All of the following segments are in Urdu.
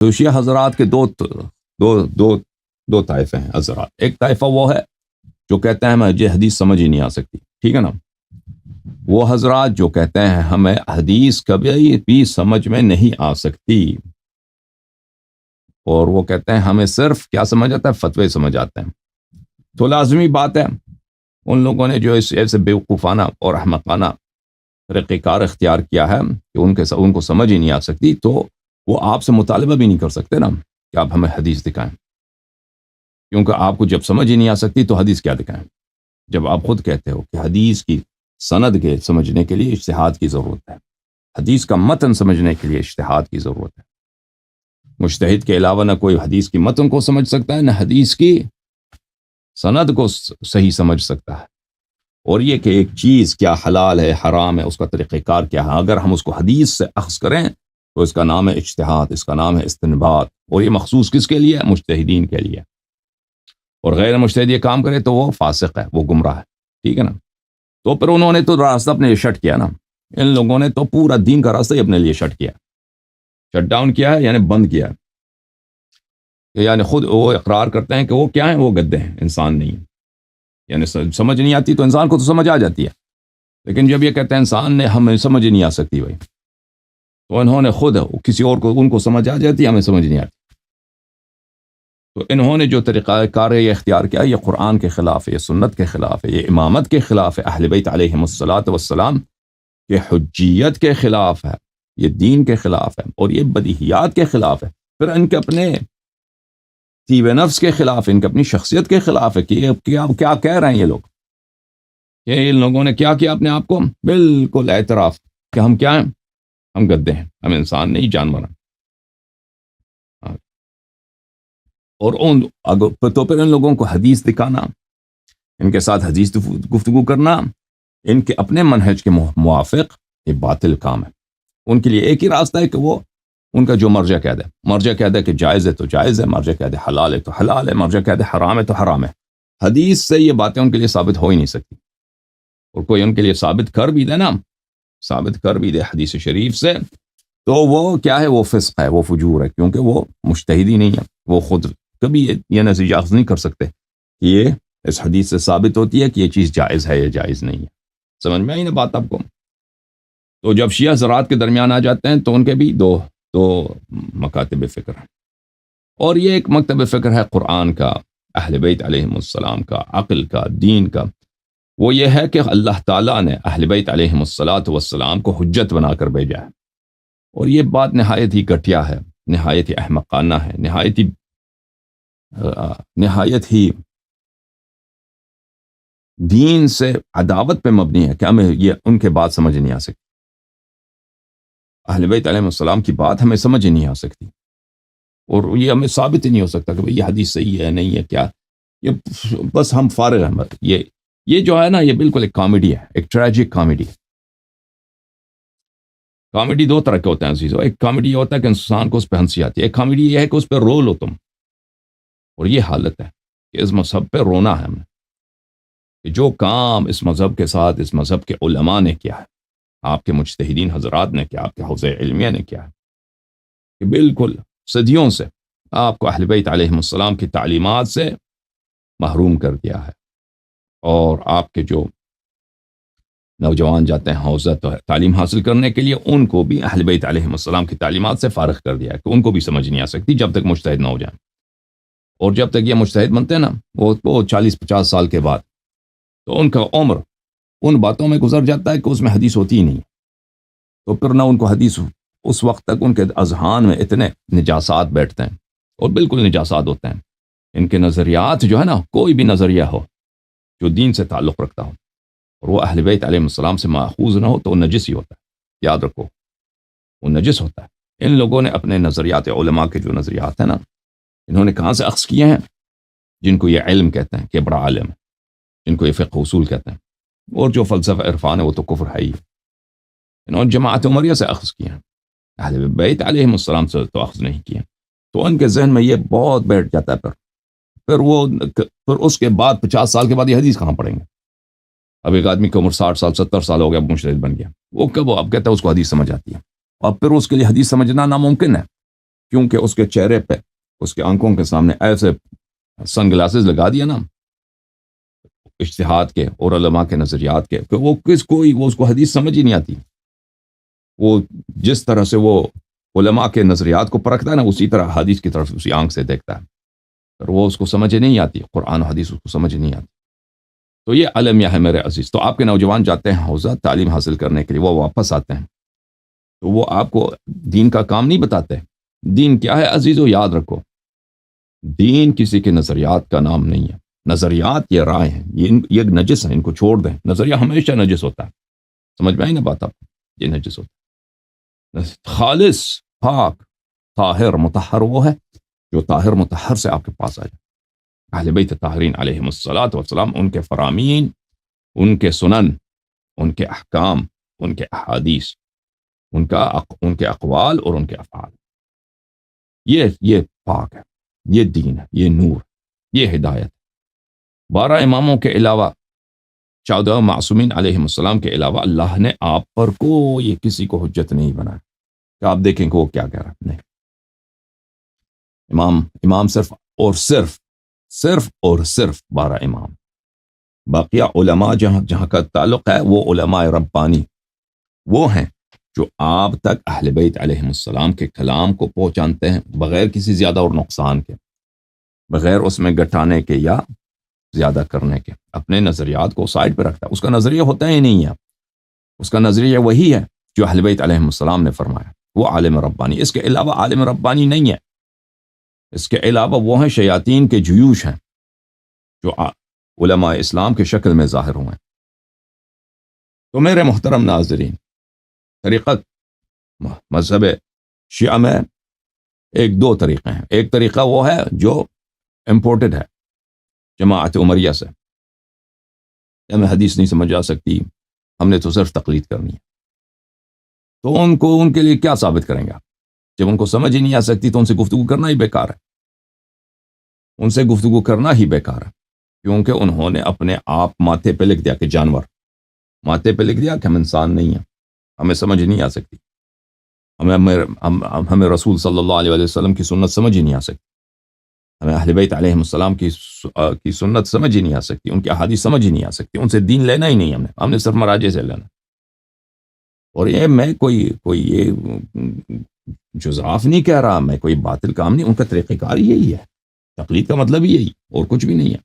تو شیعہ حضرات کے دو طائفے ہیں حضرات. ایک طائفہ وہ ہے جو کہتے ہیں ہمیں حدیث سمجھ ہی نہیں آ سکتی، ٹھیک ہے نا. وہ حضرات جو کہتے ہیں ہمیں حدیث کبھی بھی سمجھ میں نہیں آ سکتی، اور وہ کہتے ہیں ہمیں صرف کیا سمجھ آتا ہے؟ فتوے سمجھ آتے ہیں. تو لازمی بات ہے ان لوگوں نے جو ایسے بیوقوفانہ اور احمقانہ طریقہ کار اختیار کیا ہے کہ ان کو سمجھ ہی نہیں آ سکتی، تو وہ آپ سے مطالبہ بھی نہیں کر سکتے نا کہ آپ ہمیں حدیث دکھائیں، کیونکہ آپ کو جب سمجھ ہی نہیں آ سکتی تو حدیث کیا دکھائیں؟ جب آپ خود کہتے ہو کہ حدیث کی سند کے سمجھنے کے لیے اجتہاد کی ضرورت ہے، حدیث کا متن سمجھنے کے لیے اجتہاد کی ضرورت ہے. مجتہد کے علاوہ نہ کوئی حدیث کی متن کو سمجھ سکتا ہے، نہ حدیث کی سند کو صحیح سمجھ سکتا ہے. اور یہ کہ ایک چیز کیا حلال ہے حرام ہے، اس کا طریقہ کار کیا ہے، اگر ہم اس کو حدیث سے اخذ کریں تو اس کا نام ہے اجتہاد، اس کا نام ہے استنباط. اور یہ مخصوص کس کے لیے؟ مجتہدین کے لیے. اور غیر مجتہد یہ کام کرے تو وہ فاسق ہے، وہ گمراہ ہے، ٹھیک ہے نا. تو پھر انہوں نے تو راستہ اپنے لیے شٹ کیا نا. ان لوگوں نے تو پورا دین کا راستہ ہی اپنے لیے شٹ کیا، شٹ ڈاؤن کیا ہے، یعنی بند کیا ہے. یعنی خود وہ اقرار کرتے ہیں کہ وہ کیا ہیں؟ وہ گدے ہیں، انسان نہیں ہیں. یعنی سمجھ نہیں آتی تو انسان کو تو سمجھ آ جاتی ہے، لیکن جب یہ کہتے ہیں انسان نے ہمیں سمجھ نہیں آ سکتی بھائی، تو انہوں نے خود کسی اور کو ان کو سمجھ آ جاتی ہے، ہمیں سمجھ نہیں آتی. تو انہوں نے جو طریقہ کار یہ اختیار کیا، یہ قرآن کے خلاف ہے، یہ سنت کے خلاف ہے، یہ امامت کے خلاف ہے، اہل بیت علیہم الصلاۃ والسلام کے حجیت کے خلاف ہے، یہ دین کے خلاف ہے، اور یہ بدیہیات کے خلاف ہے. پھر ان کے اپنے طیب نفس کے خلاف، ان کے اپنی شخصیت کے خلاف ہے. کہ کیا کہہ رہے ہیں یہ لوگ، کہ ان لوگوں نے کیا کیا؟ اپنے آپ کو بالکل اعتراف کہ ہم کیا ہیں؟ ہم گدے ہیں، ہم انسان نہیں، جانور ہیں. اور تو پھر ان لوگوں کو حدیث دکھانا، ان کے ساتھ حدیث گفتگو کرنا، ان کے اپنے منہج کے موافق، یہ باطل کام ہے. ان کے لیے ایک ہی راستہ ہے کہ وہ ان کا جو مرجع کہہ دے، مرجع کہہ دے کہ جائز ہے تو جائز ہے، مرجع کہہ دے حلال ہے تو حلال ہے، مرجع کہہ دے حرام ہے تو حرام ہے. حدیث سے یہ باتیں ان کے لیے ثابت ہو ہی نہیں سکتی. اور کوئی ان کے لیے ثابت کر بھی دے نا، ثابت کر بھی دے حدیث شریف سے، تو وہ کیا ہے؟ وہ فسق ہے، وہ فجور ہے، کیونکہ وہ مجتہد ہی نہیں ہے. وہ خود کبھی یہ نتیجہ اخذ نہیں کر سکتے کہ یہ اس حدیث سے ثابت ہوتی ہے کہ یہ چیز جائز ہے یا جائز نہیں ہے. سمجھ میں آئی نا بات آپ کو؟ تو جب شیعہ حضرات کے درمیان آ جاتے ہیں تو ان کے بھی دو مکاتب فکر ہیں. اور یہ ایک مکتب فکر ہے قرآن کا، اہل بیت علیہم السلام کا، عقل کا، دین کا. وہ یہ ہے کہ اللہ تعالیٰ نے اہل بیت علیہم السلام کو حجت بنا کر بھیجا ہے. اور یہ بات نہایت ہی گھٹیا ہے، نہایت ہی احمقانہ ہے، نہایت ہی دین سے عداوت پہ مبنی ہے کہ ہمیں یہ ان کے بات سمجھ نہیں آ سکتی. اہل بیت علیہ السلام کی بات ہمیں سمجھ نہیں آ سکتی، اور یہ ہمیں ثابت ہی نہیں ہو سکتا کہ یہ حدیث صحیح ہے نہیں ہے کیا. یہ بس ہم فارغ ہیں. یہ جو ہے نا، یہ بالکل ایک کامیڈی ہے، ایک ٹریجک کامیڈی. کامیڈی دو طرح کے ہوتے ہیں عزیزو. ایک کامیڈی یہ ہوتا ہے کہ انسان کو اس پہ ہنسی آتی ہے، ایک کامیڈی یہ ہے کہ اس پہ رو لو تم. اور یہ حالت ہے کہ اس مذہب پہ رونا ہے ہمیں، کہ جو کام اس مذہب کے ساتھ اس مذہب کے علماء نے کیا ہے، آپ کے مجتہدین حضرات نے کیا، آپ کے حوزہ علمیہ نے کیا ہے، کہ بالکل صدیوں سے آپ کو اہل بیت علیہم السلام کی تعلیمات سے محروم کر دیا ہے. اور آپ کے جو نوجوان جاتے ہیں حوزہ تعلیم حاصل کرنے کے لیے، ان کو بھی اہل بیت علیہم السلام کی تعلیمات سے فارغ کر دیا ہے کہ ان کو بھی سمجھ نہیں آ سکتی جب تک مجتہد نہ ہو جائیں. اور جب تک یہ مجتہد بنتے ہیں نا، وہ 40-50 سال کے بعد، تو ان کا عمر ان باتوں میں گزر جاتا ہے کہ اس میں حدیث ہوتی ہی نہیں. تو پھر نہ ان کو حدیث، اس وقت تک ان کے اذہان میں اتنے نجاسات بیٹھتے ہیں، اور بالکل نجاسات ہوتے ہیں. ان کے نظریات جو ہے نا، کوئی بھی نظریہ ہو جو دین سے تعلق رکھتا ہو اور وہ اہل بیت علیہ السلام سے ماخوذ نہ ہو تو وہ نجس ہی ہوتا ہے. یاد رکھو، وہ نجس ہوتا ہے. ان لوگوں نے اپنے نظریات، علماء کے جو نظریات ہیں نا، انہوں نے کہاں سے اخذ کیے ہیں؟ جن کو یہ علم کہتے ہیں کہ بڑا عالم ہے، جن کو یہ فقہ اصول کہتے ہیں، اور جو فلسفہ عرفان ہے وہ تو کفر ہے ہی. انہوں نے جماعت عمریہ سے اخذ کیا ہے، اہل بیت علیہ السلام سے تو اخذ نہیں کیا. تو ان کے ذہن میں یہ بہت بیٹھ جاتا ہے. پھر اس کے بعد 50 سال کے بعد یہ حدیث کہاں پڑھیں گے؟ اب ایک آدمی کی عمر 60 سال 70 سال ہو گیا، مجتہد بن گیا، وہ کب اب کہتا ہے اس کو حدیث سمجھ آتی ہے، اور پھر اس کے لیے حدیث سمجھنا ناممکن ہے. کیونکہ اس کے چہرے پہ، اس کے آنکھوں کے سامنے ایسے سن گلاسز لگا دیا نا اجتہاد کے اور علماء کے نظریات کے، کہ وہ اس کو حدیث سمجھ ہی نہیں آتی. وہ جس طرح سے وہ علماء کے نظریات کو پرکھتا ہے نا، اسی طرح حدیث کی طرف اسی آنکھ سے دیکھتا ہے، اور وہ اس کو سمجھ نہیں آتی، قرآن و حدیث اس کو سمجھ نہیں آتی. تو یہ المیہ ہے میرے عزیز. تو آپ کے نوجوان جاتے ہیں حوزہ تعلیم حاصل کرنے کے لیے، وہ واپس آتے ہیں تو وہ آپ کو دین کا کام نہیں بتاتے. دین کیا ہے عزیزو؟ یاد رکھو، دین کسی کے نظریات کا نام نہیں ہے. نظریات یہ رائے ہیں، یہ نجس ہیں، ان کو چھوڑ دیں. نظریہ ہمیشہ نجس ہوتا ہے. سمجھ میں آئی نا بات آپ کو؟ یہ نجس ہوتا ہے. خالص، پاک، طاہر، مطہر وہ ہے جو طاہر مطہر سے آپ کے پاس آ جائے. اہل بیت طاہرین علیہم الصلاۃ والسلام، ان کے فرامین، ان کے سنن، ان کے احکام، ان کے احادیث، ان کے اقوال اور ان کے افعال، یہ پاک ہے، یہ دین ہے، یہ نور، یہ ہدایت. 12 اماموں کے علاوہ، 14 معصومین علیہم السلام کے علاوہ اللہ نے آپ پر کوئی کسی کو حجت نہیں بنایا کہ آپ دیکھیں کہ وہ کیا کہہ رہا ہے. نہیں، امام صرف اور صرف 12 امام. باقیہ علماء جہاں کا تعلق ہے وہ علماء ربانی، وہ ہیں جو آپ تک اہل بیت علیہم السلام کے کلام کو پہنچانتے ہیں بغیر کسی زیادہ اور نقصان کے، بغیر اس میں گٹانے کے یا زیادہ کرنے کے. اپنے نظریات کو سائڈ پہ رکھتا ہے. اس کا نظریہ ہوتا ہی نہیں ہے، اس کا نظریہ وہی ہے جو اہل بیت علیہم السلام نے فرمایا. وہ عالم ربانی. اس کے علاوہ عالم ربانی نہیں ہے. اس کے علاوہ وہ ہیں شیاطین کے جیوش ہیں جو علماء اسلام کے شکل میں ظاہر ہوئے ہیں. تو میرے محترم ناظرین، طریقت مذہب شیعہ میں دو طریقے ہیں. ایک طریقہ وہ ہے جو امپورٹڈ ہے جماعت عمریہ سے، ہمیں حدیث نہیں سمجھ آ سکتی، ہم نے تو صرف تقلید کرنی ہے. تو ان کے لیے کیا ثابت کریں گے آپ؟ جب ان کو سمجھ ہی نہیں آ سکتی تو ان سے گفتگو کرنا ہی بیکار ہے. ان سے گفتگو کرنا ہی بیکار ہے، کیونکہ انہوں نے اپنے آپ ماتھے پہ لکھ دیا کہ جانور، ماتھے پہ لکھ دیا کہ ہم انسان نہیں ہیں، ہمیں سمجھ نہیں آ سکتی، ہمیں رسول صلی اللہ علیہ وسلم کی سنت سمجھ ہی نہیں آ سکتی، ہمیں اہل بیت علیہم السلام کی سنت سمجھ ہی نہیں آ سکتی، ان کی احادیث سمجھ ہی نہیں آ سکتی. ان سے دین لینا ہی نہیں ہم نے صرف مراجع سے لینا. اور یہ میں کوئی یہ جزاف نہیں کہہ رہا، میں کوئی باطل کام نہیں. ان کا طریقہ کار یہی ہے، تقلید کا مطلب یہی اور کچھ بھی نہیں ہے.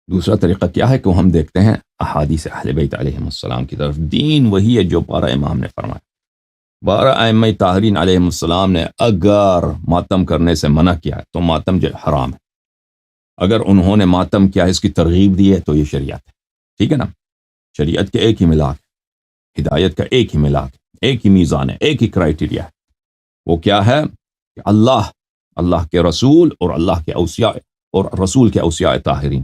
دوسرا طریقہ کیا ہے کہ ہم دیکھتے ہیں احادیث اہل بیت علیہم السلام کی طرف. دین وہی ہے جو 12 امام نے فرمایا. 12 ائمہ طاہرین علیہم السلام نے اگر ماتم کرنے سے منع کیا ہے تو ماتم جو حرام ہے. اگر انہوں نے ماتم کیا ہے، اس کی ترغیب دی ہے، تو یہ شریعت ہے. ٹھیک ہے نا؟ شریعت کے ایک ہی ملاک ہے، ہدایت کا ایک ہی ملاک ہے، ایک ہی میزان ہے، ایک ہی کرائٹیریا ہے. وہ کیا ہے کہ اللہ کے رسول اور اللہ کے اوصیاء اور رسول کے اوصیاء طاہرین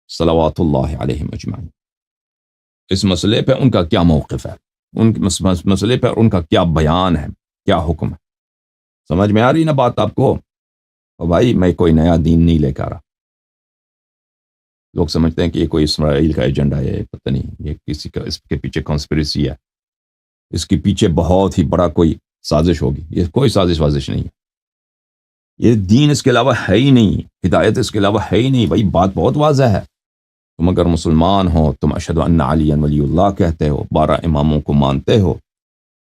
صلوات اللہ علیہم اجمعین، اس مسئلے پہ ان کا کیا موقف ہے، ان مسئلے پہ ان کا کیا بیان ہے، کیا حکم ہے. سمجھ میں آ رہی نا بات آپ کو؟ اور بھائی میں کوئی نیا دین نہیں لے کر رہا. لوگ سمجھتے ہیں کہ یہ کوئی اسرائیل کا ایجنڈا ہے، پتہ نہیں یہ کسی کا، اس کے پیچھے کانسپریسی ہے، اس کے پیچھے بہت ہی بڑا کوئی سازش ہوگی. یہ کوئی سازش نہیں ہے. یہ دین اس کے علاوہ ہے ہی نہیں، ہدایت اس کے علاوہ ہے ہی نہیں. بھائی بات بہت واضح ہے. تم اگر مسلمان ہو، تم اشہد ان علی ولی اللہ کہتے ہو، 12 اماموں کو مانتے ہو،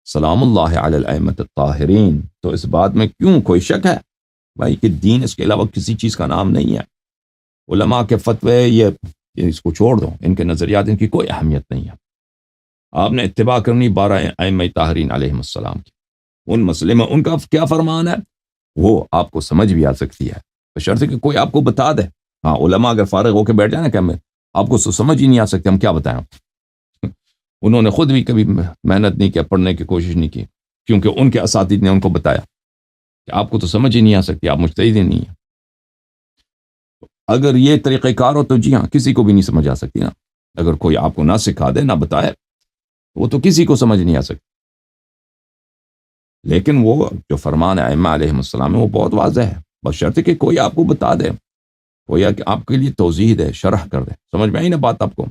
سلام اللہ علی الائمۃ الطاہرین، تو اس بات میں کیوں کوئی شک ہے بھائی کہ دین اس کے علاوہ کسی چیز کا نام نہیں ہے. علماء کے فتوے یہ اس کو چھوڑ دو، ان کے نظریات، ان کی کوئی اہمیت نہیں ہے. آپ نے اتباع کرنی 12 ائمہ طاہرین علیہم السلام کی. ان مسئلے میں ان کا کیا فرمان ہے وہ آپ کو سمجھ بھی آ سکتی ہے، بشرطے کہ کوئی آپ کو بتا دے. ہاں، علماء اگر فارغ ہو کے بیٹھ جائیں نا کہ ہمیں آپ کو سمجھ ہی نہیں آ سکتے، ہم کیا بتائیں آپ. انہوں نے خود بھی کبھی محنت نہیں کیا، پڑھنے کی کوشش نہیں کی، کیونکہ ان کے اساتذہ نے ان کو بتایا کہ آپ کو تو سمجھ ہی نہیں آ سکتی، آپ مجتہد ہی نہیں ہیں. اگر یہ طریقہ کار ہو تو جی ہاں، کسی کو بھی نہیں سمجھ آ سکتی نا. اگر کوئی آپ کو نہ سکھا دے، نہ بتائے، وہ تو کسی کو سمجھ نہیں آ سکتی. لیکن وہ جو فرمان ائمہ علیہم السلام ہے وہ بہت واضح ہے، بشرطے کہ کوئی آپ کو بتا دے، کوئی آپ کے لیے توضیح دے، شرح کر دے. سمجھ میں آئی نا بات آپ کو؟